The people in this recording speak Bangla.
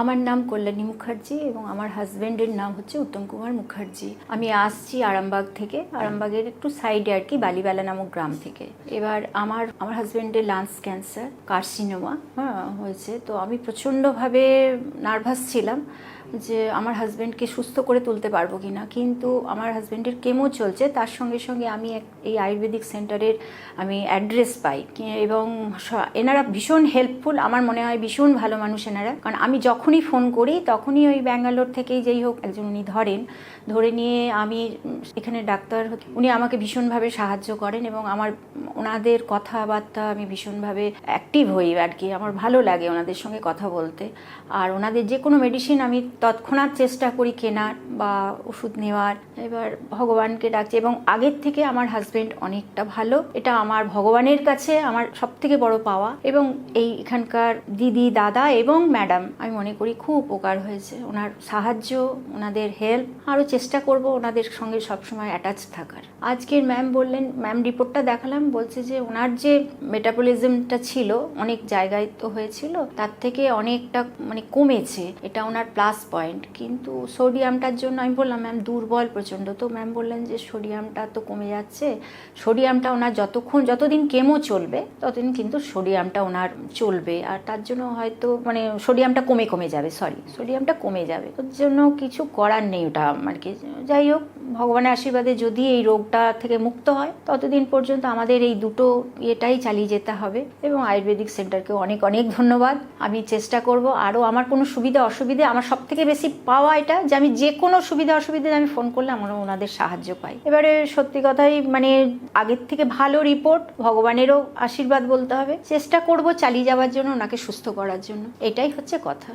আমার নাম কল্যাণী মুখার্জি এবং আমার হাজব্যান্ডের নাম হচ্ছে উত্তম কুমার মুখার্জি। আমি আসছি আরামবাগ থেকে, আরামবাগের একটু সাইডে আর কি, বালিবেলা নামক গ্রাম থেকে। এবার আমার হাজব্যান্ডের লাংস ক্যান্সার কার্সিনোমা হয়েছে। তো আমি প্রচণ্ডভাবে নার্ভাস ছিলাম যে আমার হাজব্যান্ডকে সুস্থ করে তুলতে পারবো কি না। কিন্তু আমার হাজব্যান্ডের কেমো চলছে, তার সঙ্গে সঙ্গে আমি এই আয়ুর্বেদিক সেন্টারের আমি অ্যাড্রেস পাই এবং এনারা ভীষণ হেল্পফুল। আমার মনে হয় ভীষণ ভালো মানুষ এনারা, কারণ আমি যখনই ফোন করি তখনই ওই ব্যাঙ্গালোর থেকেই যেই হোক একজন উনি ধরে নিয়ে আমি এখানে ডাক্তার, উনি আমাকে ভীষণভাবে সাহায্য করেন এবং ওনাদের কথাবার্তা আমি ভীষণভাবে অ্যাক্টিভ হই আর কি। আমার ভালো লাগে ওনাদের সঙ্গে কথা বলতে। আর ওনাদের যে কোনো মেডিসিন আমি তৎক্ষণাৎ চেষ্টা করি কেনার বা ওষুধ নেওয়ার। এবার ভগবানকে ডাকছি এবং আগের থেকে আমার হাজব্যান্ড অনেকটা ভালো। এটা আমার ভগবানের কাছে আমার সবথেকে বড় পাওয়া। এবং এখানকার দিদি, দাদা এবং ম্যাডাম আমি মনে করি খুব উপকার হয়েছে। ওনার সাহায্য, ওনাদের হেল্প, আরও চেষ্টা করব ওনাদের সঙ্গে সবসময় অ্যাটাচ থাকার। আজকের ম্যাম বললেন, ম্যাম রিপোর্টটা দেখালাম, বলছে যে ওনার যে মেটাবলিজমটা ছিল অনেক জায়গায় তো হয়েছিল, তার থেকে অনেকটা কমেছে, এটা ওনার প্লাস পয়েন্ট। কিন্তু সোডিয়ামটার জন্য আমি বললাম ম্যাম দুর্বল প্রচণ্ড। তো ম্যাম বললেন যে সোডিয়ামটা তো কমে যাচ্ছে, সোডিয়ামটা ওনার যতদিন কেমো চলবে ততদিন কিন্তু সোডিয়ামটা ওনার চলবে, আর তার জন্য হয়তো সোডিয়ামটা কমে যাবে, সোডিয়ামটা কমে যাবে। ওর জন্য কিছু করার নেই ওটা আর কি। যাই হোক, ভগবানের আশীর্বাদে যদি এই রোগটা থেকে মুক্ত হয় ততদিন পর্যন্ত আমাদের এই দুটো এটাই চালিয়ে যেতে হবে। এবং আয়ুর্বেদিক সেন্টারকে অনেক অনেক ধন্যবাদ। আমি চেষ্টা করব আরও, আমার কোনো সুবিধা অসুবিধে, আমার সব থেকে বেশি পাওয়া এটা যে আমি যে কোনো সুবিধা অসুবিধে আমি ফোন করলে আমরা ওনাদের সাহায্য পাই। এবারে সত্যি কথাই আগের থেকে ভালো রিপোর্ট, ভগবানেরও আশীর্বাদ বলতে হবে। চেষ্টা করব চালিয়ে যাওয়ার জন্য, ওনাকে সুস্থ করার জন্য, এটাই হচ্ছে কথা।